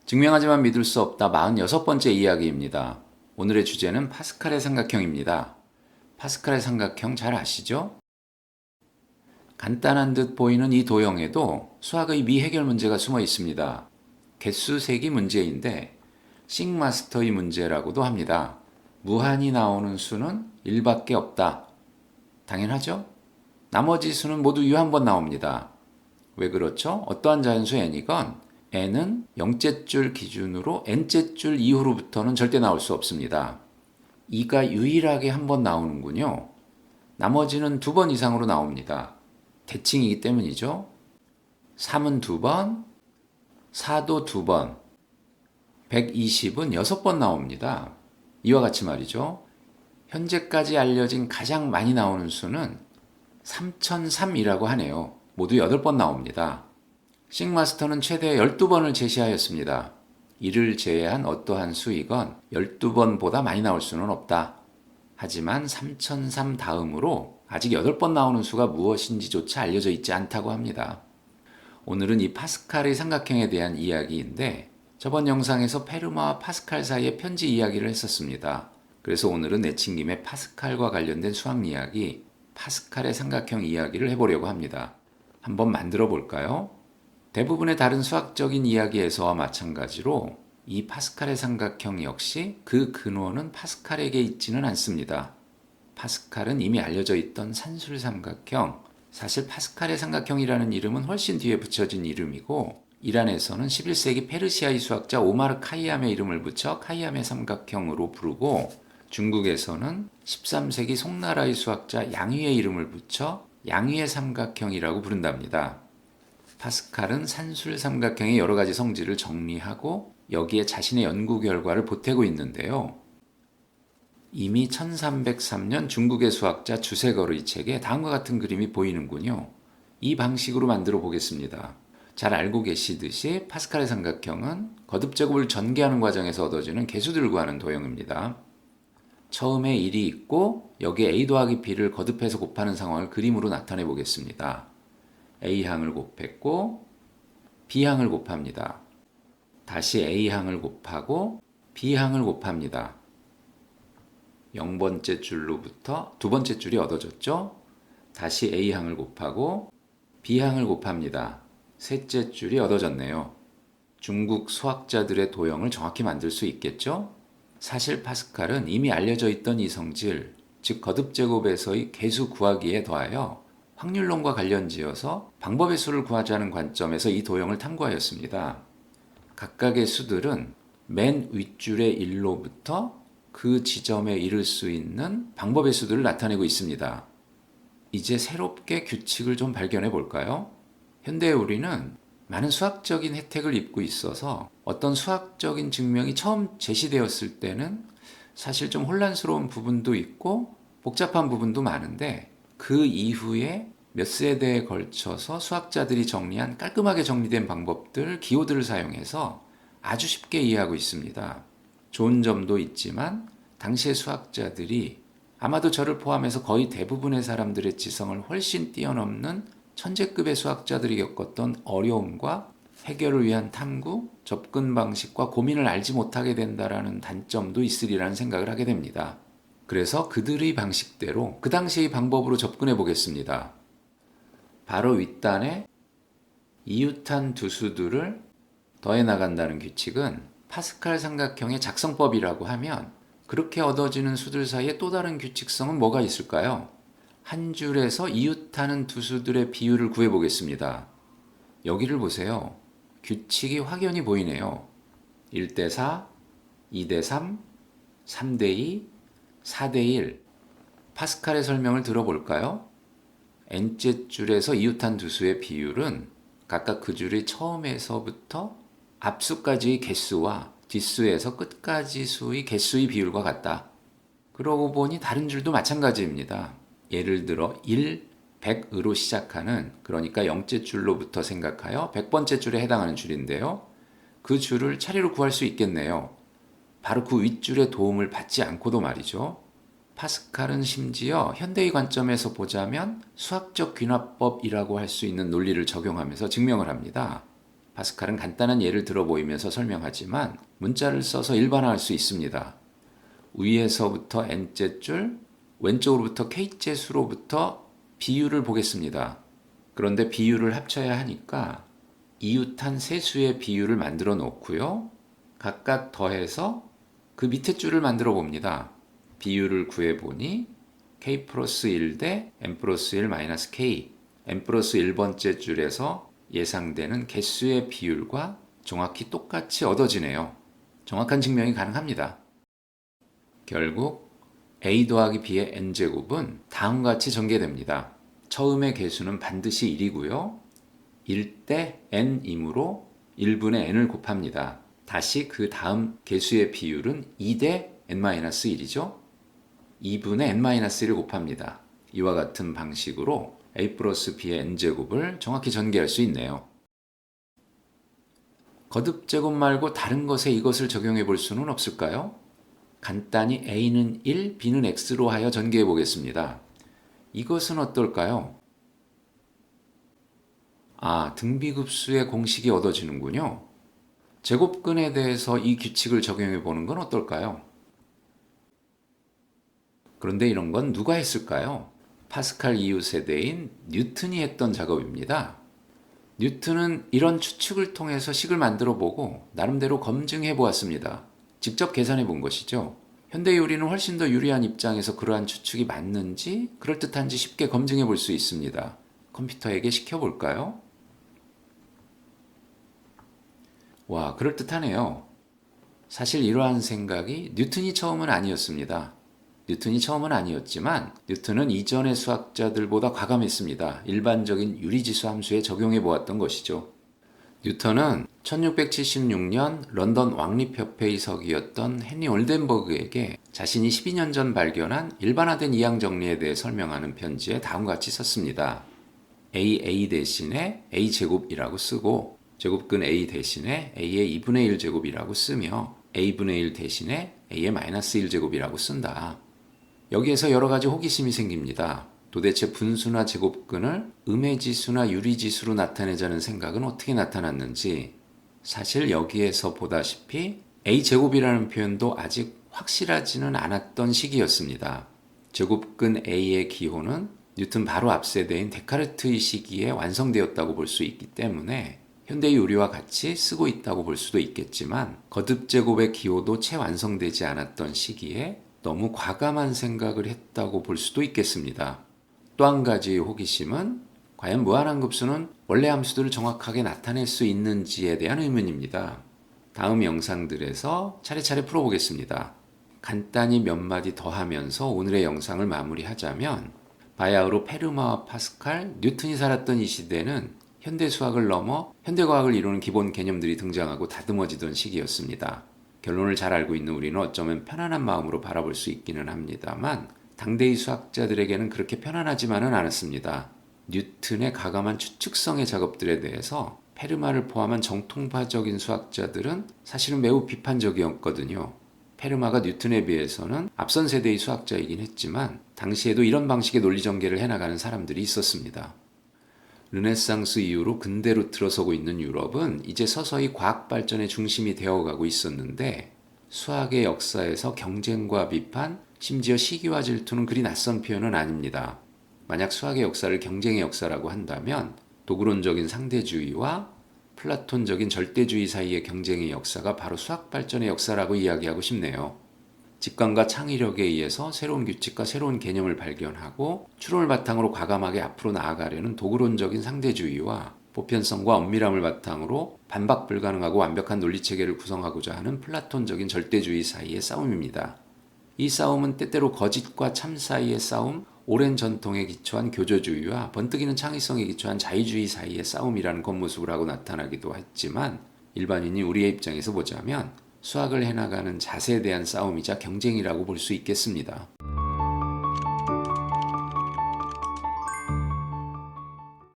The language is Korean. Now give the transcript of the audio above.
증명하지만 믿을 수 없다 46번째 이야기입니다. 오늘의 주제는 파스칼의 삼각형입니다. 파스칼의 삼각형 잘 아시죠? 간단한 듯 보이는 이 도형에도 수학의 미해결 문제가 숨어 있습니다. 개수 세기 문제인데 싱마스터의 문제라고도 합니다. 무한히 나오는 수는 1밖에 없다. 당연하죠? 나머지 수는 모두 유한번 나옵니다. 왜 그렇죠? 어떠한 자연수 n이건 n은 0째 줄 기준으로 n째 줄 이후로부터는 절대 나올 수 없습니다. 2가 유일하게 한 번 나오는군요. 나머지는 2번 이상으로 나옵니다. 대칭이기 때문이죠. 3은 2번, 4도 2번, 120은 6번 나옵니다. 이와 같이 말이죠. 현재까지 알려진 가장 많이 나오는 수는 3003이라고 하네요. 모두 8번 나옵니다. 싱마스터는 최대 12번을 제시하였습니다. 이를 제외한 어떠한 수이건 12번보다 많이 나올 수는 없다. 하지만 3003 다음으로 아직 8번 나오는 수가 무엇인지조차 알려져 있지 않다고 합니다. 오늘은 이 파스칼의 삼각형에 대한 이야기인데 저번 영상에서 페르마와 파스칼 사이의 편지 이야기를 했었습니다. 그래서 오늘은 내친 김에 파스칼과 관련된 수학 이야기, 파스칼의 삼각형 이야기를 해보려고 합니다. 한번 만들어 볼까요? 대부분의 다른 수학적인 이야기에서와 마찬가지로 이 파스칼의 삼각형 역시 그 근원은 파스칼에게 있지는 않습니다. 파스칼은 이미 알려져 있던 산술 삼각형, 사실 파스칼의 삼각형이라는 이름은 훨씬 뒤에 붙여진 이름이고 이란에서는 11세기 페르시아의 수학자 오마르 카이암의 이름을 붙여 카이암의 삼각형으로 부르고 중국에서는 13세기 송나라의 수학자 양휘의 이름을 붙여 양휘의 삼각형이라고 부른답니다. 파스칼은 산술 삼각형의 여러 가지 성질을 정리하고 여기에 자신의 연구 결과를 보태고 있는데요. 이미 1303년 중국의 수학자 주세거의 책에 다음과 같은 그림이 보이는군요. 이 방식으로 만들어 보겠습니다. 잘 알고 계시듯이 파스칼의 삼각형은 거듭제곱을 전개하는 과정에서 얻어지는 개수들과 하는 도형입니다. 처음에 1이 있고 여기에 a 더하기 b를 거듭해서 곱하는 상황을 그림으로 나타내 보겠습니다. A항을 곱했고 B항을 곱합니다. 다시 A항을 곱하고 B항을 곱합니다. 0번째 줄로부터 두 번째 줄이 얻어졌죠? 다시 A항을 곱하고 B항을 곱합니다. 셋째 줄이 얻어졌네요. 중국 수학자들의 도형을 정확히 만들 수 있겠죠? 사실 파스칼은 이미 알려져 있던 이 성질, 즉 거듭제곱에서의 개수 구하기에 더하여 확률론과 관련지어서 방법의 수를 구하자는 관점에서 이 도형을 탐구하였습니다. 각각의 수들은 맨 윗줄의 1로부터 그 지점에 이를 수 있는 방법의 수들을 나타내고 있습니다. 이제 새롭게 규칙을 좀 발견해 볼까요? 현대의 우리는 많은 수학적인 혜택을 입고 있어서 어떤 수학적인 증명이 처음 제시되었을 때는 사실 좀 혼란스러운 부분도 있고 복잡한 부분도 많은데 그 이후에 몇 세대에 걸쳐서 수학자들이 정리한 깔끔하게 정리된 방법들, 기호들을 사용해서 아주 쉽게 이해하고 있습니다. 좋은 점도 있지만 당시의 수학자들이 아마도 저를 포함해서 거의 대부분의 사람들의 지성을 훨씬 뛰어넘는 천재급의 수학자들이 겪었던 어려움과 해결을 위한 탐구, 접근 방식과 고민을 알지 못하게 된다라는 단점도 있으리라는 생각을 하게 됩니다. 그래서 그들의 방식대로 그 당시의 방법으로 접근해 보겠습니다. 바로 윗단에 이웃한 두 수들을 더해 나간다는 규칙은 파스칼 삼각형의 작성법이라고 하면 그렇게 얻어지는 수들 사이에 또 다른 규칙성은 뭐가 있을까요? 한 줄에서 이웃하는 두 수들의 비율을 구해 보겠습니다. 여기를 보세요. 규칙이 확연히 보이네요. 1대4, 2대3, 3대2, 4대1. 파스칼의 설명을 들어볼까요? n째 줄에서 이웃한 두 수의 비율은 각각 그 줄의 처음에서부터 앞수까지의 개수와 뒷수에서 끝까지 수의 개수의 비율과 같다. 그러고 보니 다른 줄도 마찬가지입니다. 예를 들어 1, 100으로 시작하는, 그러니까 0째 줄로부터 생각하여 100번째 줄에 해당하는 줄인데요. 그 줄을 차례로 구할 수 있겠네요. 바로 그 윗줄의 도움을 받지 않고도 말이죠. 파스칼은 심지어 현대의 관점에서 보자면 수학적 귀납법이라고 할 수 있는 논리를 적용하면서 증명을 합니다. 파스칼은 간단한 예를 들어 보이면서 설명하지만 문자를 써서 일반화할 수 있습니다. 위에서부터 n째 줄, 왼쪽으로부터 k째 수로부터 비율을 보겠습니다. 그런데 비율을 합쳐야 하니까 이웃한 세 수의 비율을 만들어 놓고요. 각각 더해서 그 밑에 줄을 만들어 봅니다. 비율을 구해보니 k 플러스 1 대 n 플러스 1 마이너스 k, n 플러스 1번째 줄에서 예상되는 개수의 비율과 정확히 똑같이 얻어지네요. 정확한 증명이 가능합니다. 결국 a 더하기 b의 n제곱은 다음과 같이 전개됩니다. 처음의 개수는 반드시 1이고요. 1대 n이므로 1분의 n을 곱합니다. 다시 그 다음 개수의 비율은 2대 n-1이죠. 2분의 n-1을 곱합니다. 이와 같은 방식으로 a 플러스 b의 n제곱을 정확히 전개할 수 있네요. 거듭제곱 말고 다른 것에 이것을 적용해 볼 수는 없을까요? 간단히 a는 1, b는 x로 하여 전개해 보겠습니다. 이것은 어떨까요? 등비급수의 공식이 얻어지는군요. 제곱근에 대해서 이 규칙을 적용해 보는 건 어떨까요? 그런데 이런 건 누가 했을까요? 파스칼 이후 세대인 뉴턴이 했던 작업입니다. 뉴턴은 이런 추측을 통해서 식을 만들어 보고 나름대로 검증해 보았습니다. 직접 계산해 본 것이죠. 현대 요리는 훨씬 더 유리한 입장에서 그러한 추측이 맞는지 그럴듯한지 쉽게 검증해 볼 수 있습니다. 컴퓨터에게 시켜볼까요? 와, 그럴듯하네요. 사실 이러한 생각이 뉴턴이 처음은 아니었습니다. 뉴턴이 처음은 아니었지만 뉴턴은 이전의 수학자들보다 과감했습니다. 일반적인 유리지수 함수에 적용해 보았던 것이죠. 뉴턴은 1676년 런던 왕립협회의 석이었던 헨리 올덴버그에게 자신이 12년 전 발견한 일반화된 이항 정리에 대해 설명하는 편지에 다음과 같이 썼습니다. AA 대신에 A제곱이라고 쓰고 제곱근 A 대신에 A의 2분의 1 제곱이라고 쓰며 A분의 1 대신에 A의 마이너스 1 제곱이라고 쓴다. 여기에서 여러 가지 호기심이 생깁니다. 도대체 분수나 제곱근을 음해지수나 유리지수로 나타내자는 생각은 어떻게 나타났는지, 사실 여기에서 보다시피 A제곱이라는 표현도 아직 확실하지는 않았던 시기였습니다. 제곱근 A의 기호는 뉴턴 바로 앞 세대인 데카르트의 시기에 완성되었다고 볼 수 있기 때문에 현대의 요리와 같이 쓰고 있다고 볼 수도 있겠지만 거듭제곱의 기호도 채 완성되지 않았던 시기에 너무 과감한 생각을 했다고 볼 수도 있겠습니다. 또 한 가지의 호기심은 과연 무한함급수는 원래 함수들을 정확하게 나타낼 수 있는지에 대한 의문입니다. 다음 영상들에서 차례차례 풀어보겠습니다. 간단히 몇 마디 더 하면서 오늘의 영상을 마무리하자면 바야흐로 페르마와 파스칼, 뉴턴이 살았던 이 시대는 현대 수학을 넘어 현대과학을 이루는 기본 개념들이 등장하고 다듬어지던 시기였습니다. 결론을 잘 알고 있는 우리는 어쩌면 편안한 마음으로 바라볼 수 있기는 합니다만 당대의 수학자들에게는 그렇게 편안하지만은 않았습니다. 뉴턴의 가감한 추측성의 작업들에 대해서 페르마를 포함한 정통파적인 수학자들은 사실은 매우 비판적이었거든요. 페르마가 뉴턴에 비해서는 앞선 세대의 수학자이긴 했지만 당시에도 이런 방식의 논리 전개를 해나가는 사람들이 있었습니다. 르네상스 이후로 근대로 들어서고 있는 유럽은 이제 서서히 과학 발전의 중심이 되어가고 있었는데 수학의 역사에서 경쟁과 비판, 심지어 시기와 질투는 그리 낯선 표현은 아닙니다. 만약 수학의 역사를 경쟁의 역사라고 한다면 도구론적인 상대주의와 플라톤적인 절대주의 사이의 경쟁의 역사가 바로 수학 발전의 역사라고 이야기하고 싶네요. 직관과 창의력에 의해서 새로운 규칙과 새로운 개념을 발견하고 추론을 바탕으로 과감하게 앞으로 나아가려는 도구론적인 상대주의와 보편성과 엄밀함을 바탕으로 반박 불가능하고 완벽한 논리체계를 구성하고자 하는 플라톤적인 절대주의 사이의 싸움입니다. 이 싸움은 때때로 거짓과 참 사이의 싸움, 오랜 전통에 기초한 교조주의와 번뜩이는 창의성에 기초한 자유주의 사이의 싸움이라는 겉모습을 하고 나타나기도 했지만 일반인이 우리의 입장에서 보자면 수학을 해나가는 자세에 대한 싸움이자 경쟁이라고 볼 수 있겠습니다.